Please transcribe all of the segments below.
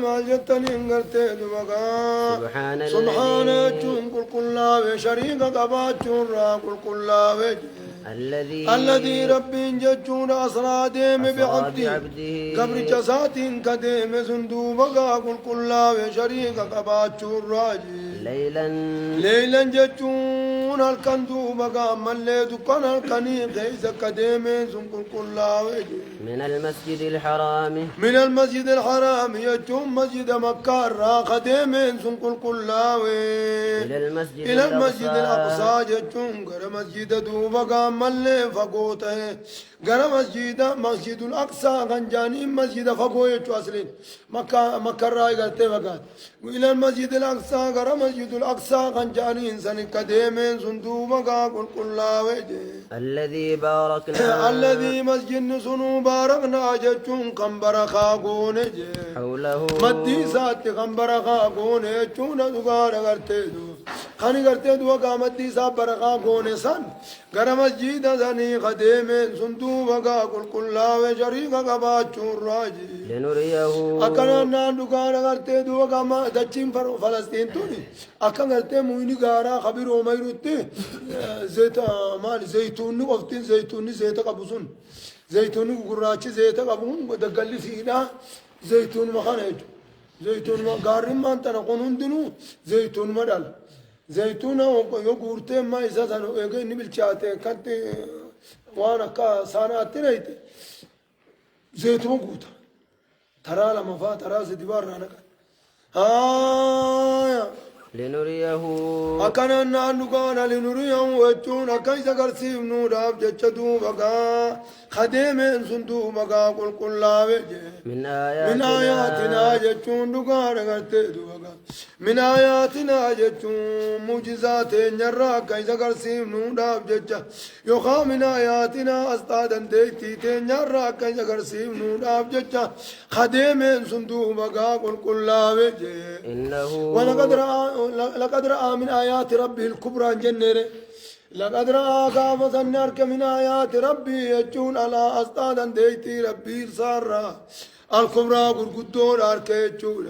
ما جتني انقرتي دبقا سبحان يجون كل لا شريك قباتون را كل لا الذي ربي جتون أسرى ديم بعبده قبر جسات كديم سندوبقا كل لا شريك قباتون راجي ليلا جتون الكندوبقا ملي دكان الكني خيس كديم سنكل كل لا من المسجد الحرام يجون مسجد مكة را قديم سنكل كل لا إلى المسجد الأقصى جتون غير مسجد دوبقا ملي فقوته غير مسجد الأقصى غنجاني مسجد فقوه يجو أصلين مكة راي غرتي وقات إلى المسجد الأقصى غير مسجد الأقصى غنجاني إنسان قديم سندوبقا كل لا الذي باركنا الذي مسجد سنو باركنا جتون قنبر خاقون حوله مدي سات قنبر خاقون جتون دقار غرتي دو خاني غرتي دو قامدي سات برخا قون سن غر مسجد سني قديم سندوبقا كل لا وشريك قباتون راجي لنريه أكنا دقار غرتي دو قام دچين فلسطين توني أكنا غرتي مويني غارا خبير وميروتي زيت مال زيتون وفتين زيتون زيت قبوسون زيتون قراتي زيت قبون دقلي فينا زيتون مخانج زيتون ما غارم ما انت نقولون دنو زيتون مدال زيتون يقولتين ما يزادن يجي نبيل شاته كنت وانا كا سانات نيت زيتون قوتا ترى لما فا ترى زديبار نانك لنريه أكنا نانوكانا لنريه وجون أكيس كرسيم نوراب جتشدو بقى خديم سندو بقى كل لا من آياتنا جتشون دوكانا كرتدو بقى من آياتنا جتشون معجزات نرى كيس كرسيم نوراب جتشا يوخا من آياتنا أستاذ ديتي تنرى كيس كرسيم نوراب جتشا خديم سندو بقى كل لا إنه لقد رأى من آيات ربه الكبرى جنره لقد رأى كاف سنرك من آيات ربي يجون على أستاذ ديتي ربي سارة الكبرى قرقدون أركيجون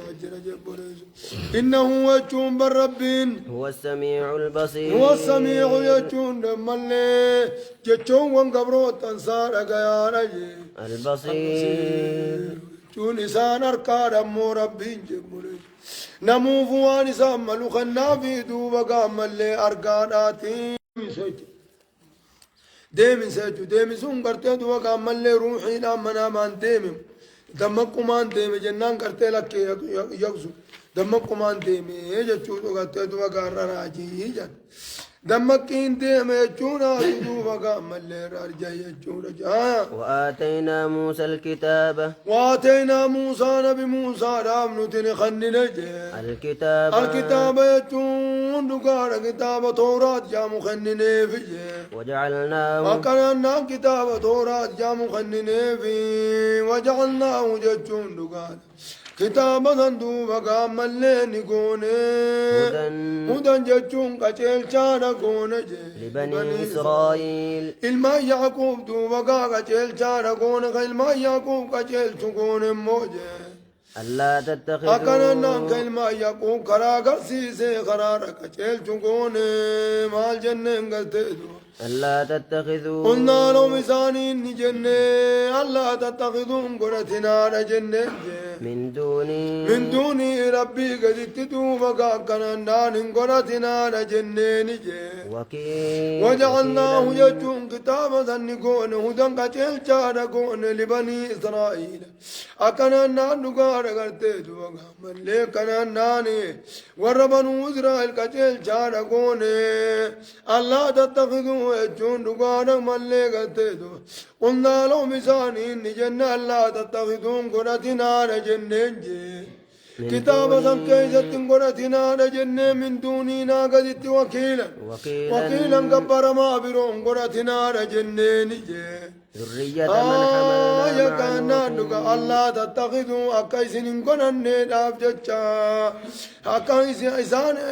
إنه يجون بالربين هو السميع البصير هو السميع يجون ملي يجون وانقبرو تنصار أقيانا البصير جون إسان أركار أمو ربين جبولي نمو فوان ساملو خنا في دوبا قامل لي أرقاناتي ديمن سيجو ديمن سون قرتي دوبا قامل لي روحي نامنا مان ديمن دمكو مان ديمن جنان قرتي لك يغزو دمكو مان ديمن يجو قرتي دوبا قارا راجي جان دمكين ديمن يجونا دوبا قامل لي رارجا يجونا جان وآتينا موسى الكتاب وآتينا موسى نبي موسى رام نتن خننا الكتاب يجون دقار كتاب توراة جام خننا فيه وجعلناه وكان كتاب توراة جام خننا فيه وجعلناه ججون دقار كتاب صندوق قام اللين كونه هدى جتون قتل شان كونه لبني إسرائيل إلما يعقوب دوبا قتل شان كونه إلما يعقوب قتل شكون موجه ألا تتخذوا أكننا كلمة يعقوب قرار سيسي قرار قتل شكون مال جنة قتلوا ألا تتخذوا قلنا لهم إسانين جنة ألا تتخذوا قرتنا جنة من دوني ربي قد اتدوا كنان قرتنا جنة وكيل وجعلناه يجون كتابا نكون هدى قتل جار كون لبني إسرائيل أكننا نقار قرتدوا من لكنان وربنو إسرائيل قتل جار كون ألا تتخذوا يجون دقانا ملي قتدو قلنا لهم إسانين جنة لا تتخذون قرتنا جنة كتابا سنكيزت قرتنا جنة من دوننا قدت وكيلا قبر ما برون قرتنا جنة ذرية من حملنا كانا دقا الله تتخذوا أكا إسنين قنن داف جتشا أكا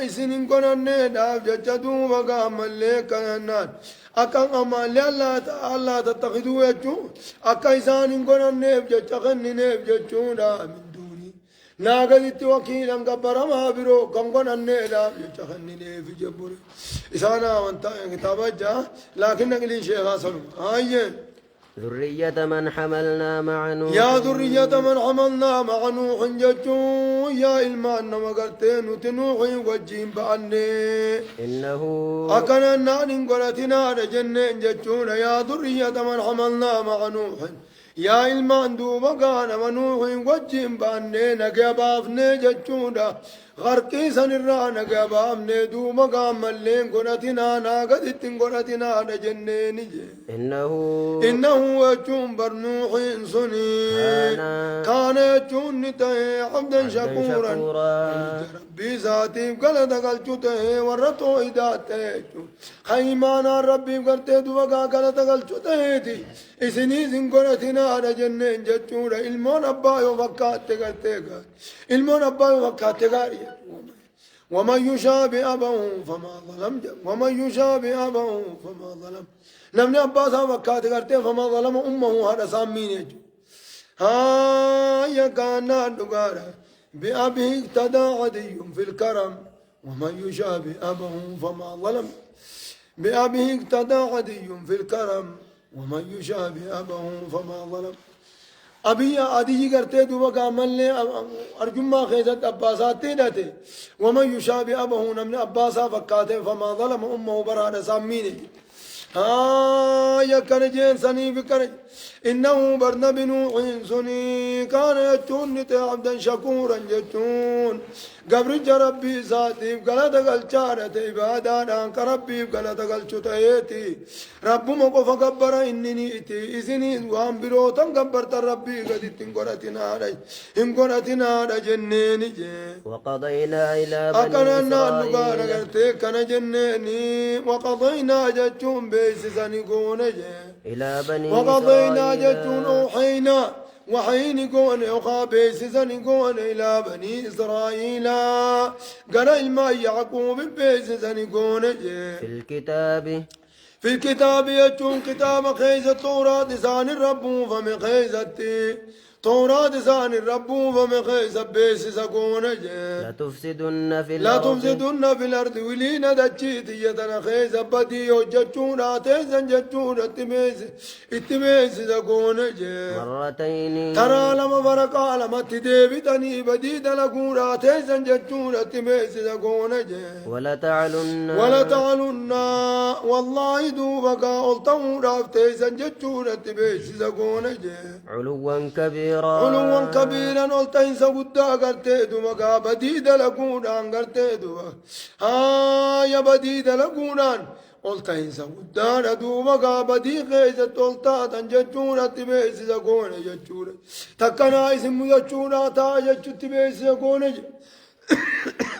إسنين قنن داف جتشا دوبا قامل لكانا أكا أمال الله تتخذوا يجو أكا إسانين قنن جتشا خنن جتشونا من دوني ناقدت وكيلا قبر ما برو كنقن النيلا يتخنني في جبري إسانا وانت كتاب جاء لكن نقلين شيخا سلم آيين ذرية من حملنا مع نوح يا ذرية من حملنا مع نوح جتو يا إلمان مقرتين تنوح وجين بأني إنه أكنا نان قلتنا جنة جتون يا ذرية من حملنا مع نوح يا إلمان دوبا كان منوح وجين بأني نقبافني جتونا غرقي سنرى نقبافني دوبا كان ملين قلتنا ناقدت قلتنا جنة نجي إنه وجون برنوح صني كان يجون نتاي عبدا شكورا ربي ذاتي قلت قلتته ورطو إداته خيمانا ربي قلت دوغا قلت قلتته إسني زنقلتنا على جنة جتورا المون أبا يوفكات قلتك المون أبا يوفكات قاري ومن يشابه أباه فما ظلم ومن يشابه أباه فما ظلم نمني أبا سوفكات قلتك فما ظلم أمه هذا سامين يجو ها يكانا دقارا بأبيه اقتدى عدي في الكرم ومن يشابه أباه فما ظلم بأبيه اقتدى عدي في الكرم ومن يشابه أباه فما ظلم أبي عدي قرتي دوبا كامل لي أرجما خيزت أباسات تيدته ومن يشابه أباه نمن أباسا فكاته فما ظلم أمه برهان سامينه ها يكن جين سني بكرج إنه برن بنوح سني كان يجون نتي عبدا شكورا جتون قبر ربي ذاتي قلت قلچارة عبادانا كربي قلت قلچتيتي رب مقف قبر إنني إتي إذني وهم بروتا قبرت ربي قد تنقرتنا علي انقرتنا على جنيني وقضينا إلى بني أكرنا نقال إسرائيل قرتي كان جنيني وقضينا جتون بيسسني قوني إلى بني وقضينا إسرائيل جتون أوحينا وحين قون يخابيس زنقون إلى بني إسرائيل قال الماء يعقوب بيس زنقون في الكتاب يجون كتاب خيز التوراة لسان الرب فمن خيزتي توراة لسان الرب فمن خيز بيس زقون لا تفسدن في الأرض ولينا دجيت يدنا خيز بدي وجتون آتيزن جتون اتميز زقون مرتين ترى لما فرقا لما تديبتني بديد لقون آتيزن جتون اتميز زقون ولا تعلن والله دوبك ألطون آتيزن جتون اتميز زقون علوا كبيرا ألطين سقودا قرتي دوبك بديد لقون قرتي دوبك يا بديد لقون ألطين سقودا دوبك بدي خيزة ألطاتا جتون اتميز زقون جتون تكنا اسم جتون تا جتون تميز زقون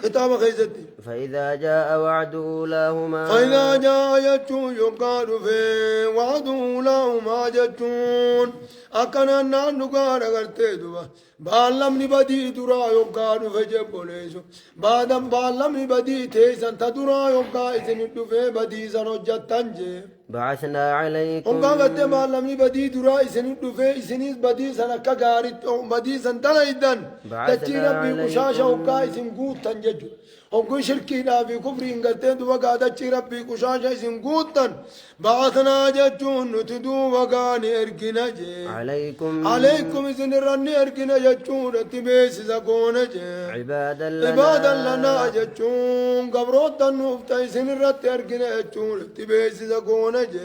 كتاب خيزتي فإذا جاء وعد أولاهما يجون يقال في وعد أولاهما جتون أكنا نانوغا رغرتي دوبا بالم نبدي درا يقال في جبوليسو بعدم بالم نبدي تيسن تدرا يقال إذن في بدي سنوجتنجي بعثنا عليكم قامت بالم نبدي درا إذن في إذن بدي سنكا غارت بدي سنتلايدن تجي ربي كشاشا وقا إذن قوت تنججو وقو شركينا في كفرين قلتين دوغا تجي ربي كشاشا إذن قوتن بعثنا جتون نتدو وقاني ارقنا جي عليكم إذن رني ارقنا جتون اتبيس زقون جي عبادا لنا جتون قبروتا نوفتا إذن رت ارقنا جتون اتبيس زقون جي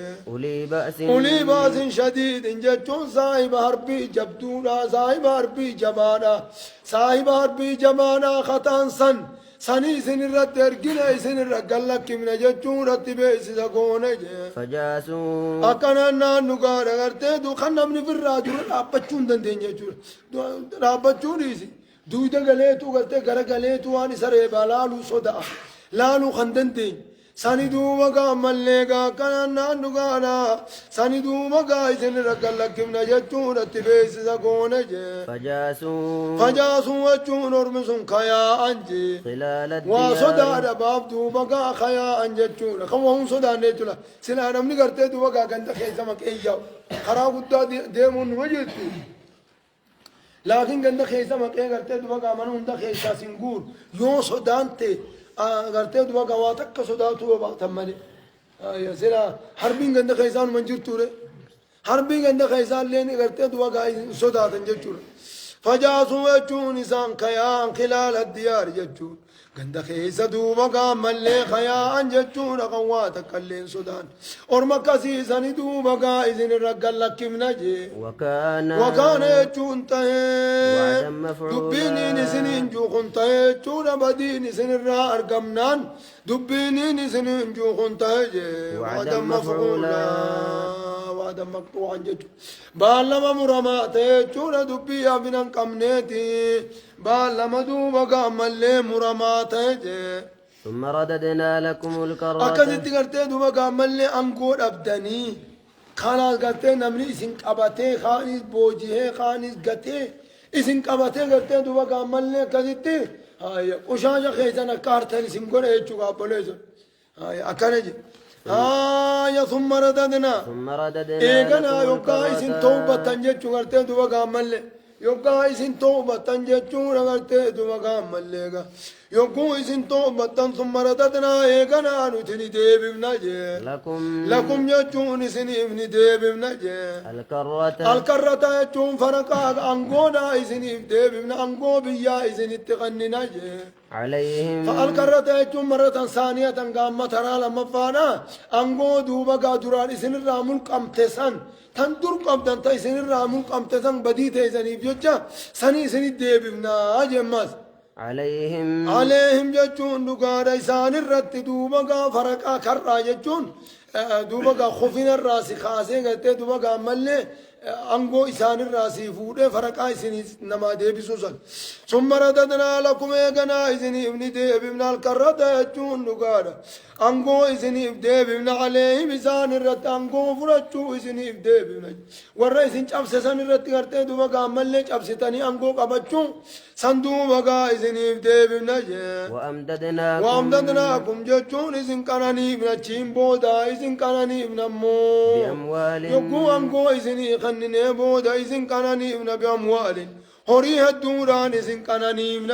أولي بأس شديد جتون صاحب حربي جبدونا صاحب حربي جبانا خطان سن سني سنرت ارجنا سنرت قلك من جتون رتبيس زقون فجاسوا أكنا نانوغا رغرتي دو خنا من الراجل رابچون دندين جور رابچون ريسي دويدا غليتو غلتي غر غليتو اني سري بالالو صدا لالو خندنتين سني دوما مليغا كنا نانوغا سني دوما إذن رقلك من جتون رتبيس زقون فجاسوا وجون ورمسون خيا أنجي وصدا رباب دوما خيا أنجتون خوهم صدا نيتولا سلا نمني قرتي دوما كنت خيسا مكيجاو خراب قد ديمون وجدتو لكن قلنا خيسا ما كي قرتي دوبا قامنا هندا خيسا سنقول يو سودانتي قرتي دوبا قواتك سوداتو وبعتمني يا سلا حربين قلنا خيسان منجر توري حربين قلنا خيسان لين قرتي دوبا قاي سوداتن جتور فجاسوا يجون إنسان خيان خلال الديار جتور قند خيسا دوبا قام اللي خيان جتور قواتك اللين سودان أرمك سيسان دوبا قايزين الرقل لك من جي وكان يجون تهي دبيني نسنين جو خنتهي جون بدين سن الرا أرقمنان دبيني نسنين جو خنتهي وعدا مفعولا وعدا مقطوعا جتور بالما مرمات جون دبي أبنا قمنيتي بالما دوبا قام اللي مرمات ثم رددنا لكم الكرة أكدت قرتي دوبا قام اللي أنقود أبدني خاناس قرتي نمني إسن قبتي خانيس بوجيه خانيس قتي إسن قبتي قرتي دوبا قام اللي كدتي هاي وشاجة خيزانا كارتل إسن قول إيشو قابليزو هاي أكنجي هاي ثم رددنا إيقنا يوكا إسن توبة تنجيشو قرتي دوبا قام اللي يوكا إسن توبة تنجيشو قرتي دوبا قام اللي يوكو إسن توبة ثم رددنا إيقنا نتني ديبنا جي لكم يجون إسن ابن ديبنا جي الكرة يجون فرقا أنقونا إسن ديبنا أنقو بيا إسن اتغننا جي عليهم فالكرة يجون مرة ثانية قام ترى لما فانا أنقو دوبا قادران إسن الرامون قمتسان تندر قمتن تا إسن الرامون قمتسان بديت إسن يبجوجا سني إسن ديبنا جماس عليهم جتون دقارا إسان الرد دوبا فرقا كرا جتون دوبا خفين الراس خاسي قلت دوبا ملي أنغو إسان الراسي فوده فرقا إسن نما ديبسوسا ثم رددنا لكم إيقنا إسن ابن ديبنا الكرة جتون دقارا أنغو إسن ديبنا عليهم إسان الرد أنغو فرجو إسن ديبنا ورا إسن چبسسان الرد قرت دوبا ملي چبستاني أنغو قبچون سندوبا إسن ديبنا وأمددناكم جتون إسن كانني من چيمبودا إسن كانني من أمو يقو أنغو إسن خنني بودا إسن كانني من بأموال هوري هدوران إسن كانني من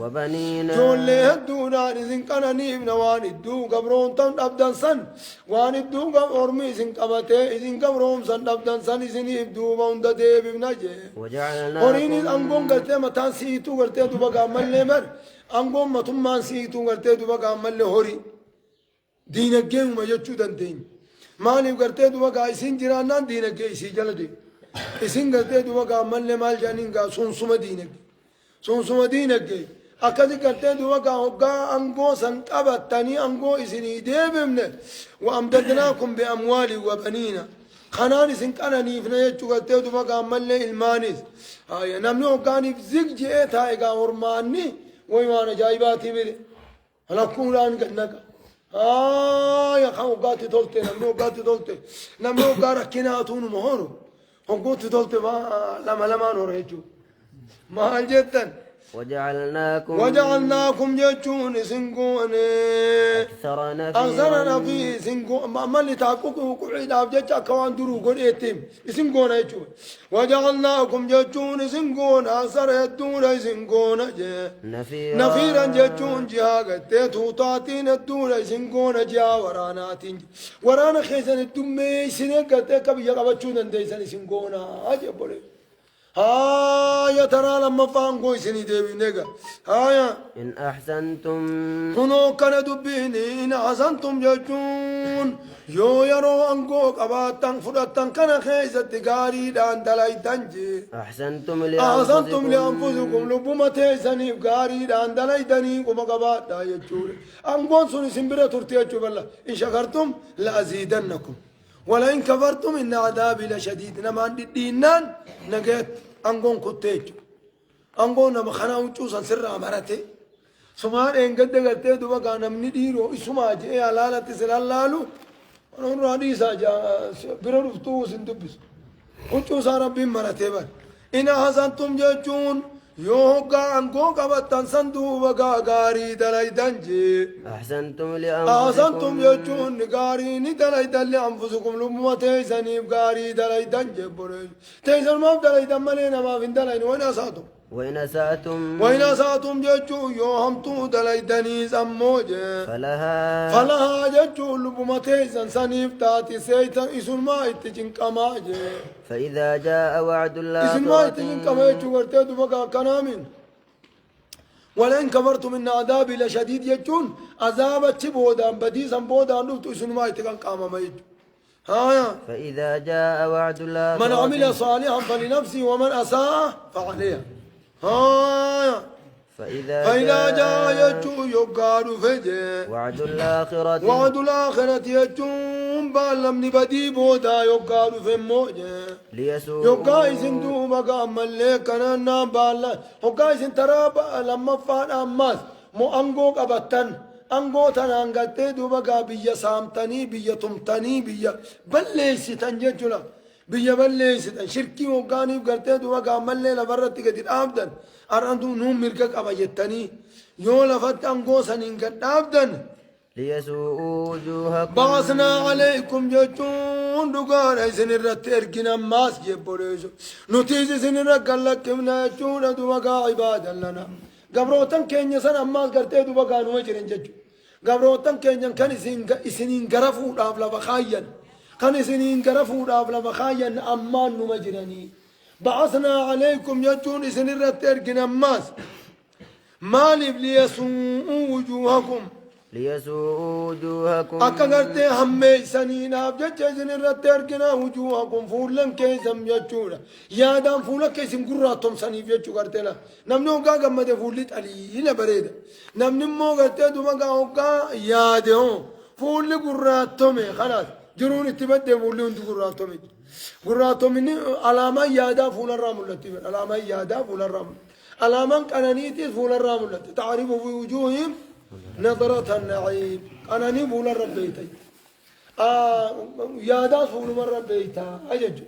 وبنينا جولي هدوران إسن كانني من وان الدو قبرون تن أبدان سن وان الدو قبرمي إسن قبته إسن قبرون سن أبدان سن إسن إبدو باند ديب من وجعلنا هورين أنغون قلت متان سيتو قلت دوبا ملي مر أنغون متمان سيتو قلت دوبا ملي هوري دينك جيم ما يجو دندين مالي قلت دوبا إسن جرانان دينك جي إسي جلدي إسن قلت دوبا ملي مال جانين قا سنسوم دينك جي أكاد قلت دوبا هقا أنغو سنقبت تاني أنغو إسني ديبمنا وأمددناكم بأموال وبنينا خنان إسن كانني فينا يجو قلت دوبا ملي المانيس هاي نمني هقاني بزيق جئت هاي قا ورماني ويوانا جايباتي بيري هلكون لان قدنك يا خان وقاتي تولتي نمني وقا ركيناتون مهورو وقوتي تولتي ما لما نوريجو ما جدا وجعلناكم جتون سنقون أكثر نفي سنقون ما اللي تاكوكو قعيد أبجتش كوان درو قول إيتم سنقون يجون وجعلناكم جتون سنقون أكثر يدون سنقون نفيرا جتون جهاقت تيتو تاتين الدون سنقون جا ورانا خيسان الدمي سنقل تيكب يقبتشون انديسان سنقون أجب بولي يا ترى لما فانقو سني ديبي نيجا إن أحسنتم كنو كان دبيني إن أحسنتم جتون يو يرو أنقو قباتن فرطن كان خيزة تقاري دان دلاي تنجي أحسنتم لأنفسكم لبما تيساني قاري دان دلاي داني قم قبات دا يجور أنقون سني سنبرا ترتيا بالله إن شكرتم لأزيدنكم ولئن كفرتم إن عذابي لشديد نما عند الدينان نجت أنقون كتيج أنقون نما خنا وجوسا سر أمرته سمان إن قد قلته دوبا كان من ديرو اسمه جاء على تسلالالو ونور حديثا جاء برفتو سندبس وجوسا ربي مرته بر إن حسنتم جتون يوكا أنكو قبطان صندوق غاري دلايدان جي أحسنتم أحسنتم لأنفسكم يجون غاري دلايدان لأنفسكم لما تيسانيب غاري دلايدان جي بوري تيسان ما دلايدان ملينا ما فين دلاين وين أساتم وإن أسأتم وين أساتم يجو يوهمتو دلايداني سموجي فلها يجو لما تيسان سانيب تاتي سيتان إسون ما إتجين كماجي فإذا جاء وعد إسن ما الآخرة يتجين كماجي ورتدو بقى كنامين ولئن كفرتم من عذابي لشديد يجون عذاب تشبودا بديسا بودا نفت إسن ما يتجين كاما يجو ها فإذا جاء وعد الآخرة من عمل صالحا فلنفسه ومن أساء فعليها ها فإذا جاء يجو يقال فجي وعد الآخرة وعد الآخرة يجون بالم نبدي بودا يقال في موجه ليسوء يوكا إسن دوبا ملي كنانا بالا يوكا إسن تراب لما فان أماس مو أنغو قبطن أنغو تنانغتي دوبا بيا سامتني بيا تمتني بيا بليستن ججولا بيا بليستن شركي وقاني بقرتي دوبا ملي لبرتي قدر آبدن أرانتو نوم مركك أبايتني يولا فت أنغو سننغت آبدن ليسوءوا وجوهكم بعثنا عليكم جتون دقان إسن الرتيركنا ماس جبوريسو نتيجة إسن الرقلكمنا جتون دوغا عبادا لنا قبروتن كينيا سن أماس قرتي دوغا نوجرين جتو قبروتن كينيا كان إسنين قرفوا رافلا بخايا كان إسنين قرفوا رافلا بخايا أمان نمجرني بعثنا عليكم جتون إسن الرتيركنا ماس مالب ليسوءوا وجوهكم ليسوءوا وجوهكم أكغرتي همي سنين أبجد جزن الرتيركنا وجوهكم فولن كيسم يجونا يادام فولا كيسم قراتهم سنيف يجو قرتنا نمنو قا قمد فولت علينا بريد نمنمو قرتي دوما قا يادهم فول قراتهم خلاص جرون اتبدي فولون قراتهم علامة يادا فول الرامل لتبن علامة يادا فول الرامل علامة قنانيتي فول الرامل تعرف في وجوههم نظرة النعيم أنا نبول الرب بيتي يادا فول مرة بيتا أجج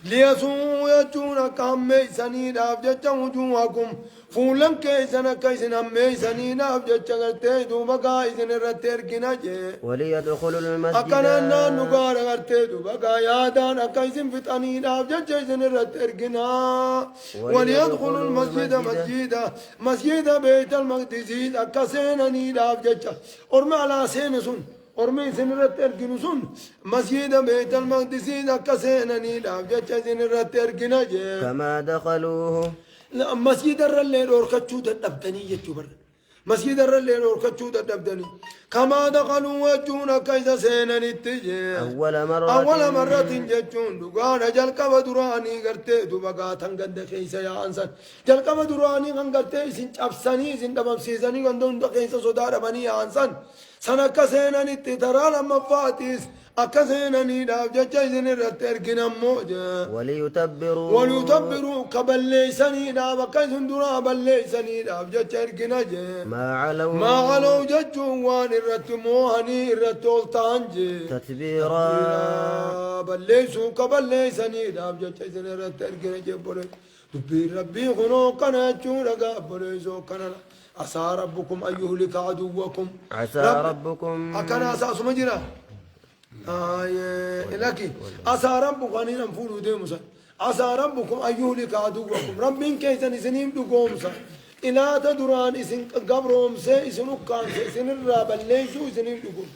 ليسوا يجون كهم سنين أبجد وجوهكم فولن كيسنا كيسنا هم سنين أبجد غرتي دوبا إذن الرتير كناجي وليدخلوا المسجد أكننا نقار غرتي دوبا يادا كيسن فتانين أبجد إذن الرتير كنا وليدخلوا المسجد مسجد بيت المقدس أكسينا نيد أبجد أرمى على سينسون أرمي سنرت أرجنسون مسجد بيت المقدس أكسينا نيد أبجد إذن الرتير كنا كما دخلوه مسجد الرلين أوركتشو تدبدني يجبر مسجد الرلين أوركتشو تدبدني كما دخلوا وجونا كيس سينا نتجي أول مرة جتون دقانا جلق بدراني قرتي دبقا تنقد خيس يا أنسان جلق بدراني قرتي سن أفساني سن دبب سيساني قندون دقيس صدار بني يا أنسان سنك سينا نتترى لما فاتيس أكسينا نيداف جتشيزن الرتيركنا موجة وليتبروا كبليسني داف كيسن درا بليسني داف جتشيركنا جي ما علوا جتشون وان الرتموهني الرتولتانجي تتبيرا بليسوا كبليسني داف جتشيزن الرتيركنا جي بولي دبير ربي خنو كنا جورا بليسوا كنا عسى ربكم أن يهلك عدوكم عسى ربكم أكنا أساس مجرى لكن عسى ربكم أن ينفولوا ديموسا عسى ربكم أن يهلك عدوكم ربين كيسن سنين دقومسا إلا تدران إسن قبرهم سي إسن أكان سي إسن الراب الليسو إسنين دقوم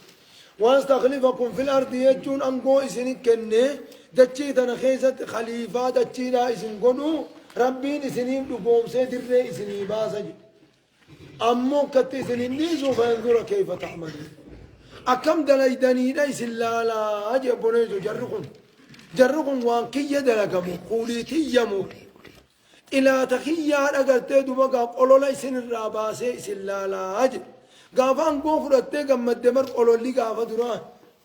واستخلفكم في الأرض يجون أنقو إسن كنه دجيتنا خيسة خليفة دجينا إسن قنو ربين إسنين دقوم سي دري إسنين باسج أمو كتي إسنين نيزو فينظر كيف تعملون أكم دليدني ليس لا أجب بنيزو جركم وان كي يدلقمو قوليتي يمو إلى تخيّان أقلتي دبقا قولو ليسن الراباسي إسلا لا أجب قافان قوفرتي قمت دمر قولو اللي قافا دران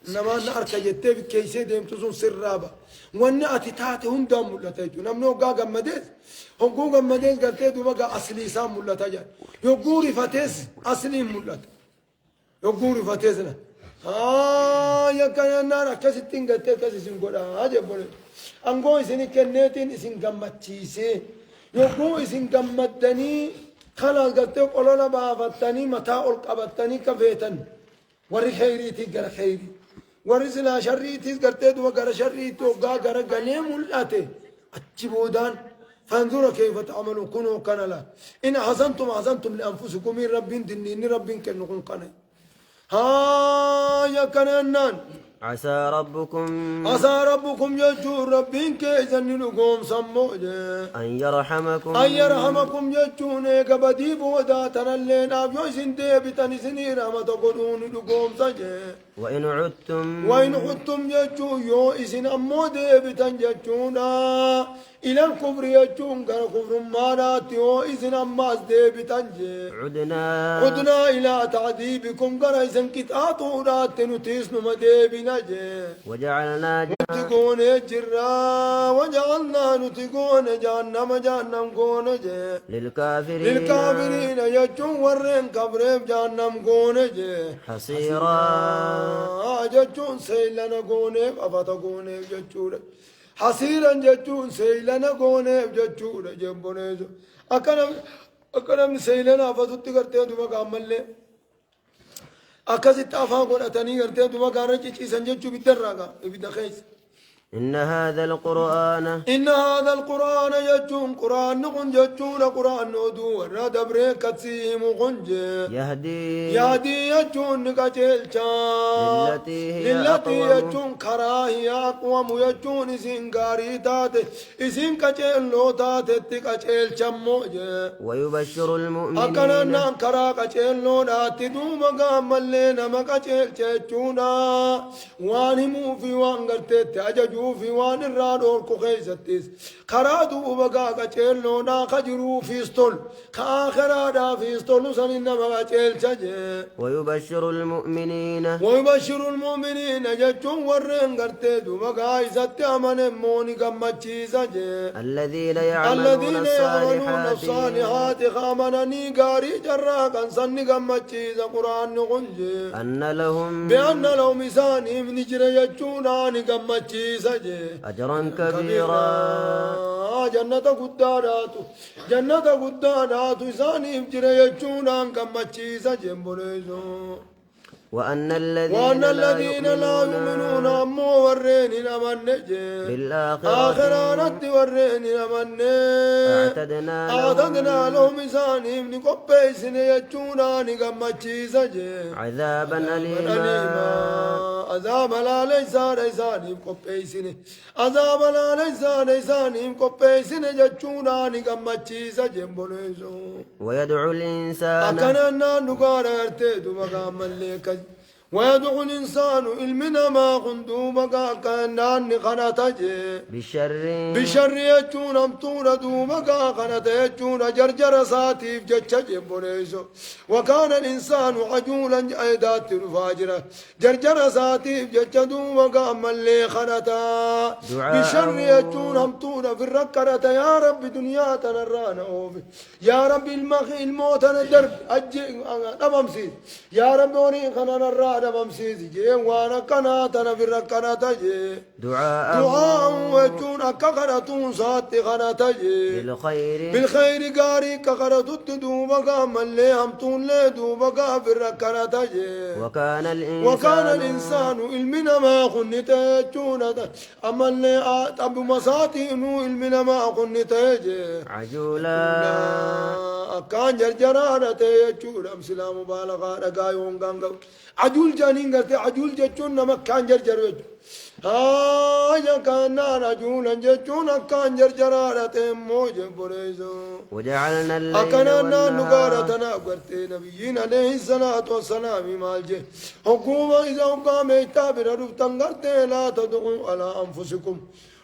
نما نارك جتي بكيسي ديم تسون سر رابا وانا أتتاتي هندام ملتاجو نمنو قا قمديس هنقو قمديس قلتي دبقا أصلي سام ملتاجا يقوري فتيس أصلي ملت يقوري فتيسنا يكنا النار كستين قلتي كسسين قولا أجب بولي أنقو إسني كنيتين إسن قمتشيسي يقوم إسن قمدني خلاص قلت قولنا بافتني متى ألقبتني كفيتن وري خيريتي قر خيري وري سلا شريتي قرت دو قر شريتي وقا قر قليم الأتي أتشبودان فانظروا كيف تعملون كنوا كنلا إن حسنتم لأنفسكم من رب دنيني رب كنكم قنا ها يا كنان عسى ربكم يجور ربين كيزن لكم سموجه أن يرحمكم يجون كبديب وداتنا اللين أبيو سنتي بتني سنير ما تقولون لكم سجه وإن عدتم يجو يو إسن أمودي بتن يجونا إلى الكفر يجون كالكفر مانات يو إسن أماس دي بتنجي عدنا إلى تعذيبكم كريسن كتاتو رات نتيسن مدي وجعلنا نتقون جرا وجعلنا نتقون جهنم كون للكافرين يجون ورين كبريب جهنم كون حصيرا جتون سيلنا كونيف أفتا كونيف جتشورا حصيرا جتون سيلنا كونيف جتشورا جنبونيزو أكنم سيلنا أفتا تكرتين دوما كامل لي أكاسي تافا قول أتاني كرتين دوما كارجي چيسان جتشو بدراغا إبدا خيس إن هذا القرآن يجون قرآن نقن جتون قرآن نودو ورد بريك تسيم قنج يهدي يجون نكاجلشا للتي يجون كراهي أقوم يجون إسين غاري إسين كاجل لو تاتي تكاجلشا موجه ويبشر المؤمنين أكنا كرا كاجل لو ناتي دوما قامل لنا مكاجلشا جونا وانمو في وانغرتي تأججو في وان الرادور كوخيستيس خرادو بقا كچيلونا خجرو فيستول كآخرادا فيستول سنين بقا چيل چجي ويبشر المؤمنين جچون ورن غرتي دو بقا عزت امن موني غمچيزا جي الذين يعملون الصالحات خامنني غاري جرا كان سن غمچيزا قران نغنجي بأن لهم إساني من جرى يجونا غمچيزا أجرا كبيرا جنة قدارات إساني بجرى يجونا غمچيزا جنبونيزو وأن الذين لا يؤمنون أمو ورين نمن بالآخرة ورين نمن أعتدنا لهم إساني من قبيسن يجونا غمچيزا عذابا أليما عذاب لا ليسان قبيسن عذاب لا ليسان قبيسن جچونا غمچيزا جنبونيزو ويدعو الإنسان أكننا نقاررت دمقام الليك ويدعو الإنسان إلمنا ما خندو بقى كأنان خناتج بشر يجون أمطور دو بقى خنات يجون جرجر ساتيف جتشج بوليسو وكان الإنسان عجولا أيدات الفاجرة جرجر ساتيف جتشدو بقى ملي خناتا بشر يجون أمطور في الركرة يا رب دنيا تنرانا أوفي يا رب الموت الدرب أجي أمامسي يا رب وني خنانا الرانا بمسيسي جي وانا كناتنا في الركنات جي دعاء وجون أكخرتون ساتي خنات جي بالخير قاري كخرتت دوبقا من لي همتون لي دوبقا في الركنات جي وكان الإنسان إلمنا ما خنت جون أما لي أبو مساتينو إلمنا ما خنت جي عجولا أكان جرجرانة يجون أمسلا مبالغة رقايون غانغو عجول جانين قلت عجول جتشون نما كان جرجر وجو يا كان عجولا جتشون كان جرجرانة موجه بريزو وجعلنا الليل أكننا نقارتنا قرت نبيين عليه الصلاة والسلام مالجه حكومة إذا قام يتابر رفتن قرت لا تدعوا على أنفسكم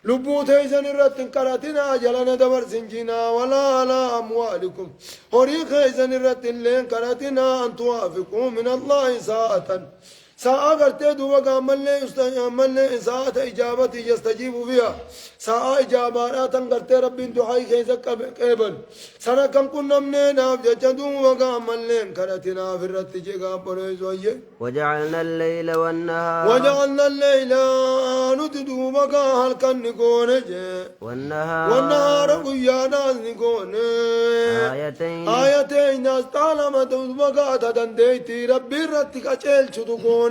لبوت إذن الرتن كراتنا جلنا دبر سنجنا ولا على أموالكم هريق إذن الرتن لين كراتنا أن توافقوا من الله ساعة ساعة قرتي دوبا قامل ساعة إجابتي يستجيب فيها ساعة إجابات قرتي ربي دعائي كيسا قبل سنة كم كنا منين أفجج دوبا قامل كرتنا في الرتجي قابل زوية وجعلنا الليل والنهار وجعلنا الليل ندوبا قال كن نكون والنهار قيانا نكون آيتين استعلم دوبا قاتا دنديتي ربي رتك أجل شدوكون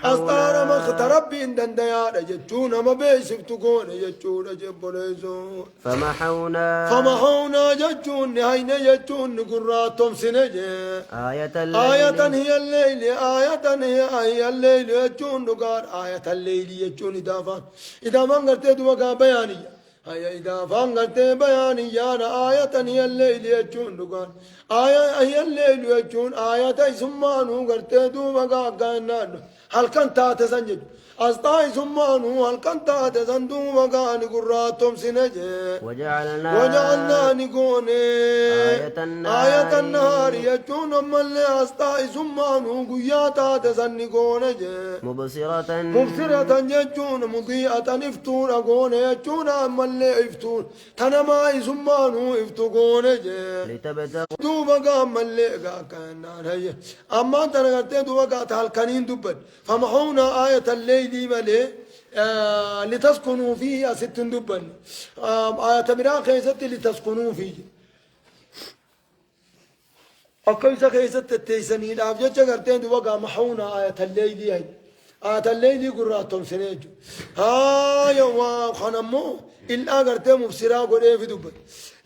أستار مخترب إن ديار جتون ما بيسك تكون جتون جبليزو فمحونا جتون هين جتون قراتهم سنجي آية هي الليل هي الليل جتون نقار آية الليل جتون إذا ما قلت دوقا بياني إذا فانقلت بياني يانا آية هي الليل يجون دقان هي الليل يجون آية سمانو قلت دوبا قاقان هل كنت تسنجد أسطاي سمانو هل كنت تسندو وقان قراتهم سنجي وجعلنا نقون آية النهار يجون أما اللي أسطاي سمانو قياتا تسنقون مبصرة يجون مضيئة افتون أقون يجون أما اللي افتون تنما سمانو افتقون دوبا قام اللي قاقان هي أما تنقلت دوبا قاتا الكنين دبن فمحونا آية الليل دي ملي لتسكنوا فيه ست دبن آية براء خيست لتسكنوا فيه أكيسا خيست التيسنين أفجج قرتين دوقا محونا آية الليل هاي آية الليل قراتهم سنيجو يوا خنمو إلا قرتين مبصرا قرأي في دبن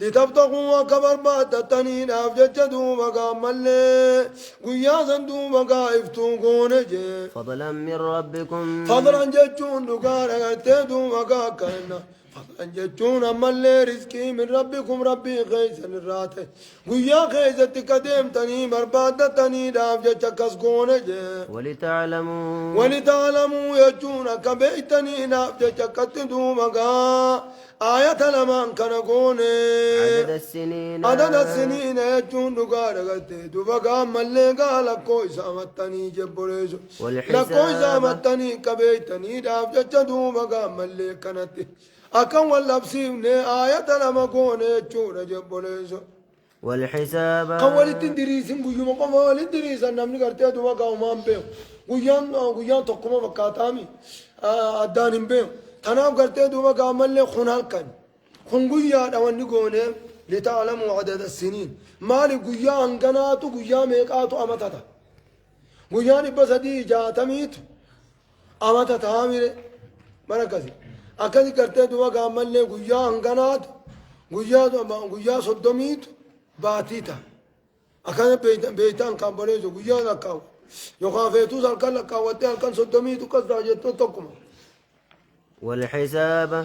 لتبتغوا وكبر باتتنين أفجج دوبا ملي قياسا دوبا افتوقون فضلا من ربكم فضلا جتون دقارا قرتين دوبا كأنا فضلا جتون ملي رزقي من ربكم ربي خيسا الراتي قيا خيسا تقدم تني بربادتني أفجج كسقون ولتعلموا يجون كبيتني أفجج كتدوبا آية لما كان كوني عدد السنين يجون دقارة قلت دبقا ملي قال لكوي سامتني جبريزو لكوي سامتني كبيتني دافجة دبقا ملي كانت أكن واللبسيني آية لما كوني يجون جبريزو والحساب قولت دريسين قيوم قولت دريسين نمني قرتي دبقا ومان بيو قيان تقوم بكاتامي أدانين بيو تناف قرتي دوبا قامل لي خنال كان خنقيا دواني قوني لتعلموا عدد السنين مالي قيا انقناتو قيا ميقاتو أمتتا قيا نبسدي جاتميت أمتتا هاميري مركزي أكدي قرتي دوبا قامل لي قيا انقنات قيا صدميت باتيتا أكدي بيتان كامبريزو قيا لكاو يخافيتو سالكال لكاوتي هالكان صدميتو كسدا جتو تقوم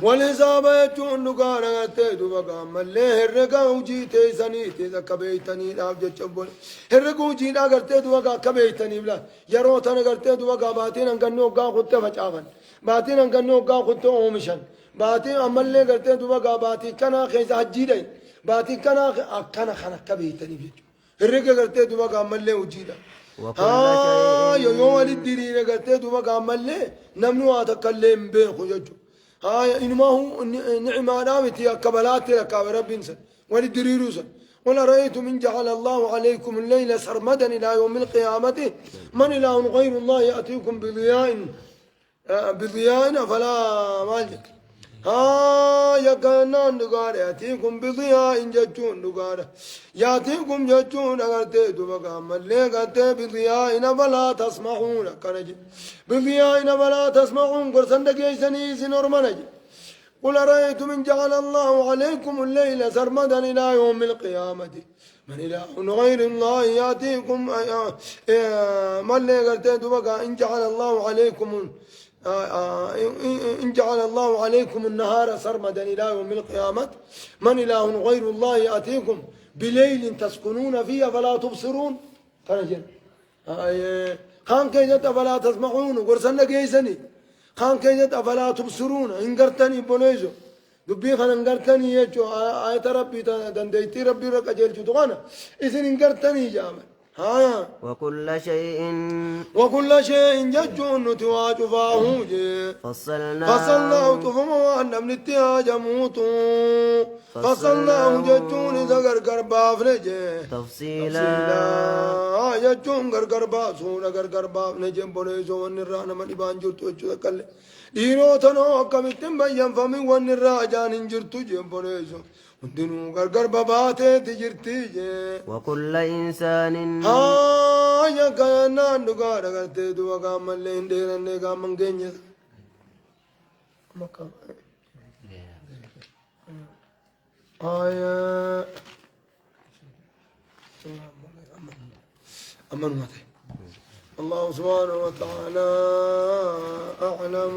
والحساب يجون نقارا تيدو بقى ملي هرقا وجيتي سنيتي ذا كبيتني نافجة شبول هرقا وجينا قرتيدو بقى كبيتني بلا يروتنا قرتيدو بقى باتين انقنو قا خدت فجافن باتين انقنو قا خدت اومشن باتين امالي قرتيدو بقى باتي كنا خيزا حجيدين باتي كنا اكنا خنا كبيتني بيجو هرقا قرتيدو بقى ملي وجينا يوم الدين قرتي دوما كامل نمنو أتكلم بينكم يجو إنما هو نعمة نامتي قبلات لك رب إنسان وللدريروسا ولا رأيتم إن جعل الله عليكم الليل سرمدا إلى يوم القيامة من إله غير الله يأتيكم بضياء فلا مالك يكنان دقارة يأتيكم بضياء جتون دقارة يأتيكم جتون أغرتي دبقا ملي غرتي بضياء فلا تسمعون كنجي بضياء فلا تسمعون قرصن دقيسني سنرمنجي قل رأيتم إن جعل الله عليكم الليل سرمدا إلى يوم القيامة من إله غير الله يأتيكم ملي غرتي دبقا إن جعل الله عليكم إن جعل الله عليكم النهار سرمدا إلى يوم القيامة من إله غير الله يأتيكم بليل تسكنون فيه فلا تبصرون فرجل خان كيجت فلا تسمعون ورسلنا كيسني خان كيجت فلا تبصرون انقرتني بوليزو دبي خان انقرتني يجو آية ربي دنديتي ربي رك أجل جدوانا إذن انقرتني جامع هايا وكل شيء وكل شيء ججون نتواج فاهوجي فصلناه تفهم وأن من التياج موتو فصلناه ججون زغر قرباف نجي تفصيلا ججون قرباف سونا قرباف نجي بوليزو ونرانا من إبان جرتو جدكال دينو تنو كمتن بيان فمي ونراجان جرتو جنبوليزو ودينو قرباباتي تجرتي وكل إنسان يا كنا نقول أقول تدو أقام اللين ديرن نقام من جنيد مكان أمن الله سبحانه وتعالى أعلم.